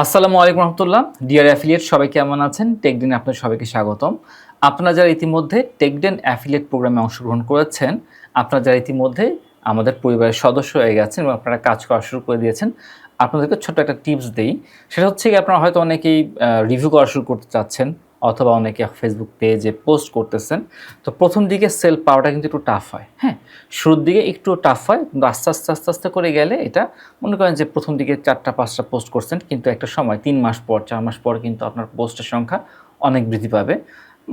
আসসালামু আলাইকুম রহমতুল্লাহ। Deer affiliate সবাই কেমন আছেন? টেকডেন আপনাদের সবাইকে স্বাগতম। আপনারা যারা ইতিমধ্যে টেকডেন অ্যাফিলিয়েট প্রোগ্রামে অংশগ্রহণ করেছেন, আপনারা যারা ইতিমধ্যে আমাদের পরিবারের সদস্য হয়ে গেছেন এবং আপনারা কাজ করা শুরু করে দিয়েছেন, আপনাদেরকে ছোট্ট একটা টিপস দেই। সেটা হচ্ছে গিয়ে আপনারা হয়তো অনেকেই রিভিউ করা শুরু করতে চাচ্ছেন অথবা অনেকে ফেসবুক পেজে পোস্ট করতেছেন। তো ১ম দিকে সেল পাওয়াটা কিন্তু একটু টাফ হয়, হ্যাঁ? শুরুর দিকে একটু টাফ হয়, কিন্তু আস্তে আস্তে করে গেলে এটা মনে করেন যে ১ম দিকে ৪টা ৫টা পোস্ট করছেন, কিন্তু একটা সময় ৩ মাস পর ৪ মাস পর কিন্তু আপনার পোস্টের সংখ্যা অনেক বৃদ্ধি পাবে।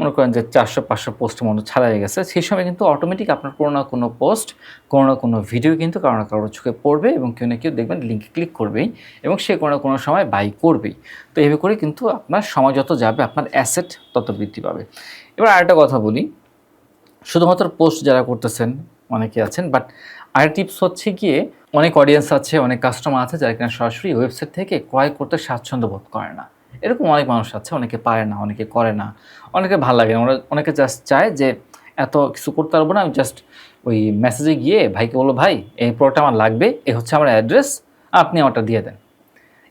মনে করেন যে ৪০০-৫০০ পোস্টের মতো ছাড়াই গেছে। সেই সময় কিন্তু অটোমেটিক আপনার কোনো না কোনো পোস্ট, কোনো না কোনো ভিডিও কিন্তু কারো না কারো চোখে পড়বে এবং কেউ না কেউ দেখবেন লিঙ্কে ক্লিক করবেই এবং সে কোনো না কোনো সময় বাই করবেই। তো এভাবে করে কিন্তু আপনার সময় যত যাবে আপনার অ্যাসেট তত বৃদ্ধি পাবে। এবার আরেকটা কথা বলি, শুধুমাত্র পোস্ট যারা করতেছেন অনেকে আছেন, বাট আরেকটা টিপস হচ্ছে গিয়ে অনেক অডিয়েন্স আছে, অনেক কাস্টমার আছে যারা কিনা সরাসরি ওয়েবসাইট থেকে ক্রয় করতে স্বাচ্ছন্দ্য বোধ করে না। এরকম অনেক মানুষ আছে, অনেকে পারে না, অনেকে করে না, অনেকে ভাল লাগে না। ওরা অনেকে জাস্ট চায় যে এত কিছু করতে পারবো না, আমি জাস্ট ওই মেসেজে গিয়ে ভাইকে বলবো, ভাই এই প্রোডাক্ট আমার লাগবে, এই হচ্ছে আমার অ্যাড্রেস, আপনি আমারটা দিয়ে দেন।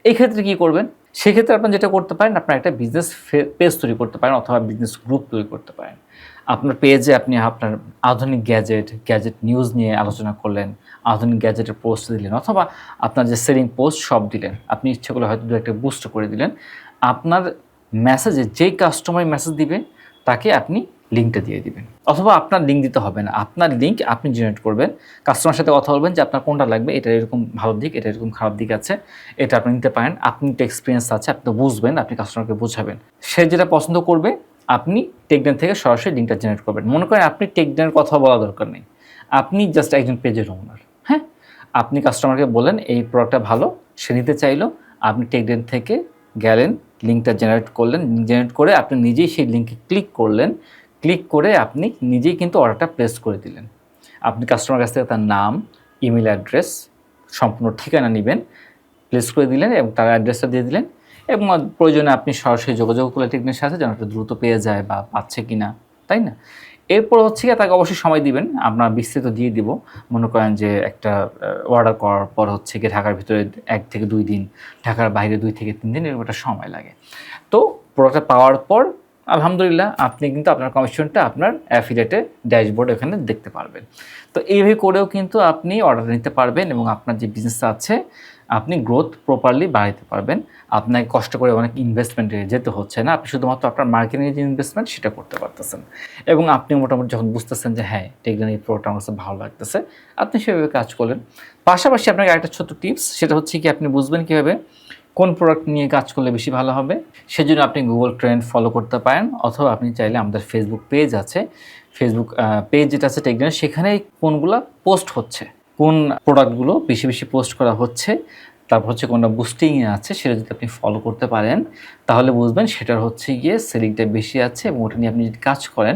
এই ক্ষেত্রে কী করবেন? সেক্ষেত্রে আপনার যেটা করতে পারেন, আপনার একটা বিজনেস পেজ তৈরি করতে পারেন অথবা বিজনেস গ্রুপ তৈরি করতে পারেন। আপনার পেজে আপনি আপনার আধুনিক গ্যাজেট নিউজ নিয়ে আলোচনা করলেন, আধুনিক গ্যাজেটের পোস্ট দিলেন অথবা আপনার যে সেলিং পোস্ট সব দিলেন। আপনি ইচ্ছে করলে হয়তো ২-১টা বুস্ট করে দিলেন। আপনার মেসেজে যেই কাস্টমার মেসেজ দিবে তাকে আপনি লিঙ্কটা দিয়ে দিবেন। অথবা আপনার লিঙ্ক দিতে হবে না। আপনার লিঙ্ক আপনি জেনারেট করবেন। কাস্টমারের সাথে কথা বলবেন যে আপনার কোনটা লাগবে, এটার এরকম ভালো দিক, এটা এরকম খারাপ দিক আছে। এটা আপনি নিতে পারেন। আপনি তো এক্সপেরিয়েন্স আছে, আপনি তো বুঝবেন, আপনি কাস্টমারকে বোঝাবেন। সে যেটা পছন্দ করবে আপনি টেকডেন থেকে সরাসরি লিঙ্কটা জেনারেট করবেন। মনে করেন আপনি টেকডেনের কথা বলা দরকার নেই। আপনি জাস্ট একজন পেজের ওনার, হ্যাঁ? আপনি কাস্টমারকে বললেন এই প্রোডাক্টটা ভালো, সে নিতে চাইলো। আপনি টেকডেন থেকে গেলেন, লিঙ্কটা জেনারেট করলেন। জেনারেট করে আপনি নিজেই সেই লিঙ্কে ক্লিক করলেন। ক্লিক করে আপনি নিজেই কিন্তু অর্ডারটা প্লেস করে দিলেন। আপনি কাস্টমারের কাছ থেকে তার নাম, ইমেইল অ্যাড্রেস, সম্পূর্ণ ঠিকানা নিবেন, প্লেস করে দিলেন এবং তার অ্যাড্রেসটা দিয়ে দিলেন এবং প্রয়োজনে আপনি সরাসরি যোগাযোগ করলেন টেকনিকের সাথে যেন একটু দ্রুত পেয়ে যায় বা পাচ্ছে কি না, তাই না? এরপর হচ্ছে গিয়ে তাকে অবশ্যই সময় দিবেন। আমরা বিস্তারিত দিয়ে দিব। মনে করেন যে একটা অর্ডার করার পর হচ্ছে গিয়ে ঢাকার ভিতরে ১ থেকে ২ দিন, ঢাকার বাইরে ২ থেকে ৩ দিন, এরকম একটা সময় লাগে। তো প্রোডাক্টটা পাওয়ার পর আলহামদুলিল্লাহ আপনি কিন্তু আপনার কমিশনটা আপনার অ্যাফিলিয়েটে ড্যাশবোর্ড এখানে দেখতে পারবেন। তো এইভাবে করেও কিন্তু আপনি অর্ডার নিতে পারবেন এবং আপনার যে বিজনেস আছে আপনি গ্রোথ প্রপারলি বাড়াইতে পারবেন। আপনাকে কষ্ট করে অনেক ইনভেস্টমেন্টে যেতে হচ্ছে না। আপনি শুধুমাত্র আপনার মার্কেটিংয়ে যে ইনভেস্টমেন্ট সেটা করতে পারতেছেন। এবং আপনি মোটামুটি যখন বুঝতেছেন যে হ্যাঁ, টেকডেন এই প্রোডাক্টটা আমার কাছে ভালো লাগতেছে, আপনি সেভাবে কাজ করলেন। পাশাপাশি আপনাকে আরেকটা ছোট্ট টিপস, সেটা হচ্ছে কি আপনি বুঝবেন কীভাবে কোন প্রোডাক্ট নিয়ে কাজ করলে বেশি ভালো হবে। সেজন্য আপনি গুগল ট্রেন্ড ফলো করতে পারেন অথবা আপনি চাইলে আমাদের ফেসবুক পেজ আছে। ফেসবুক পেজ যেটা আছে টেকডেনের, সেখানে কোনগুলা পোস্ট হচ্ছে, কোন প্রোডাক্টগুলো বেশি পোস্ট করা হচ্ছে, তারপর হচ্ছে কোনটা বুস্টিংয়ে আছে সেটা যদি আপনি ফলো করতে পারেন তাহলে বুঝবেন সেটার হচ্ছে গিয়ে সেলিংটা বেশি আছে এবং ওটা নিয়ে আপনি যদি কাজ করেন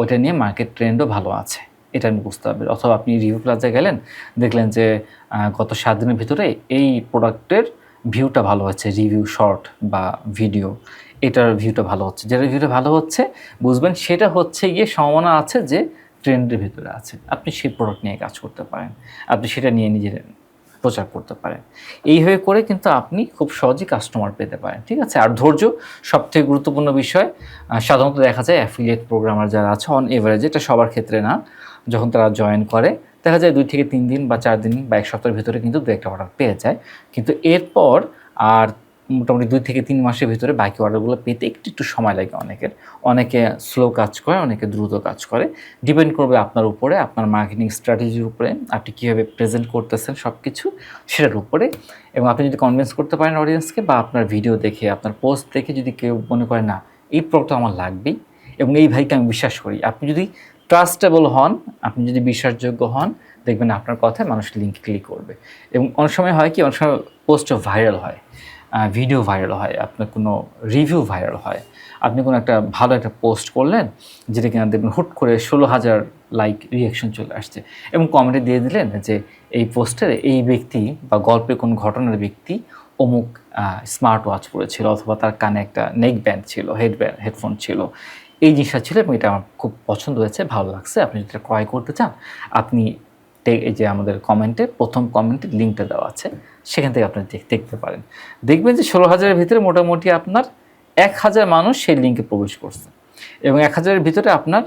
ওটা নিয়ে মার্কেট ট্রেন্ডও ভালো আছে। এটা আপনি বুঝতে পারবেন। অথবা আপনি রিভিউ প্লাজায় গেলেন, দেখলেন যে গত ৭ দিনের ভিতরে এই প্রোডাক্টের ভিউটা ভালো হচ্ছে, রিভিউ শর্ট বা ভিডিও, এটার ভিউটা ভালো হচ্ছে। যেটার ভিউটা ভালো হচ্ছে বুঝবেন সেটা হচ্ছে গিয়ে সম্ভাবনা আছে যে ট্রেন্ডের ভিতরে আছে। আপনি সেই প্রোডাক্ট নিয়ে কাজ করতে পারেন। আপনি সেটা নিয়ে নিজের প্রচার করতে পারেন। এইভাবে করে কিন্তু আপনি খুব সহজেই কাস্টমার পেতে পারেন। ঠিক আছে? আর ধৈর্য সবথেকে গুরুত্বপূর্ণ বিষয়। সাধারণত দেখা যায় অ্যাফিলিয়েট প্রোগ্রামার যারা আছে অন এভারেজ, এটা সবার ক্ষেত্রে না, যখন তারা জয়েন করে দেখা যায় ২ থেকে ৩ দিন বা ৪ দিন বা ১ সপ্তাহের ভেতরে কিন্তু ২-১টা অর্ডার পেয়ে যায়। কিন্তু এরপর আর মোটামুটি ২ থেকে ৩ মাসের ভিতরে বাকি অর্ডারগুলো পেতে একটু সময় লাগে অনেকের। অনেকে স্লো কাজ করে, অনেকে দ্রুত কাজ করে। ডিপেন্ড করবে আপনার উপরে, আপনার মার্কেটিং স্ট্র্যাটেজির উপরে, আপনি কীভাবে প্রেজেন্ট করতেছেন সব কিছু সেটার উপরে। এবং আপনি যদি কনভিন্স করতে পারেন অডিয়েন্সকে বা আপনার ভিডিও দেখে, আপনার পোস্ট দেখে যদি কেউ মনে করে না এই প্রোডাক্টটা আমার লাগবেই এবং এই ভাইকে আমি বিশ্বাস করি, আপনি যদি ট্রাস্টেবল হন, আপনি যদি বিশ্বাসযোগ্য হন, দেখবেন আপনার কথায় মানুষ লিঙ্ক ক্লিক করবে। এবং অনেক সময় হয় কি, অনেক সময় পোস্টও ভাইরাল হয়, ভিডিও ভাইরাল হয়, আপনার কোনো রিভিউ ভাইরাল হয়। আপনি কোনো একটা ভালো একটা পোস্ট করলেন যেটা কিনা দেখবেন হুট করে ১৬,০০০ লাইক রিঅ্যাকশন চলে আসছে এবং কমেন্টে দিয়ে দিলেন যে এই পোস্টের এই ব্যক্তি বা গল্পের কোন ঘটনার ব্যক্তি অমুক স্মার্ট ওয়াচ পরেছিল অথবা তার কানে একটা নেক ব্যান্ড ছিল, হেডফোন ছিল। এই জিনিসটা ছিল এবং এটা আমার খুব পছন্দ হয়েছে, ভালো লাগছে। আপনি যদি এটা ক্রয় করতে চান, আপনি এই যে আমাদের কমেন্টে ১ম কমেন্টে লিঙ্কটা দেওয়া আছে, সেখান থেকে আপনি দেখতে পারেন। দেখবেন যে 16,000-এর ভিতরে মোটামুটি আপনার 1,000 মানুষ সেই লিঙ্কে প্রবেশ করছে এবং 1,000-এর ভিতরে আপনার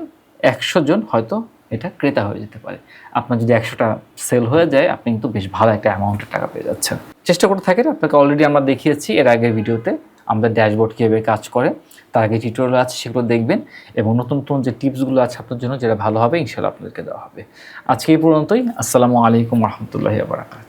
100 জন হয়তো এটা ক্রেতা হয়ে যেতে পারে। আপনার যদি 100টা সেল হয়ে যায়, আপনি কিন্তু বেশ ভালো একটা অ্যামাউন্টের টাকা পেয়ে যাচ্ছেন। চেষ্টা করতে থাকেন। আপনাকে অলরেডি আমরা দেখিয়েছি এর আগের ভিডিওতে আমাদের ড্যাশবোর্ড কীভাবে কাজ করে, তার আগে টিউটোরিয়াল আছে, সেগুলো দেখবেন এবং নতুন নতুন যে টিপসগুলো আছে আপনার জন্য যেটা ভালো হবে ইনশাআল্লাহ আপনাদেরকে দেওয়া হবে। আজকে এই পর্যন্তই। আসসালামু আলাইকুম রহমতুল্লাহি ওয়া বারাকাতুহু।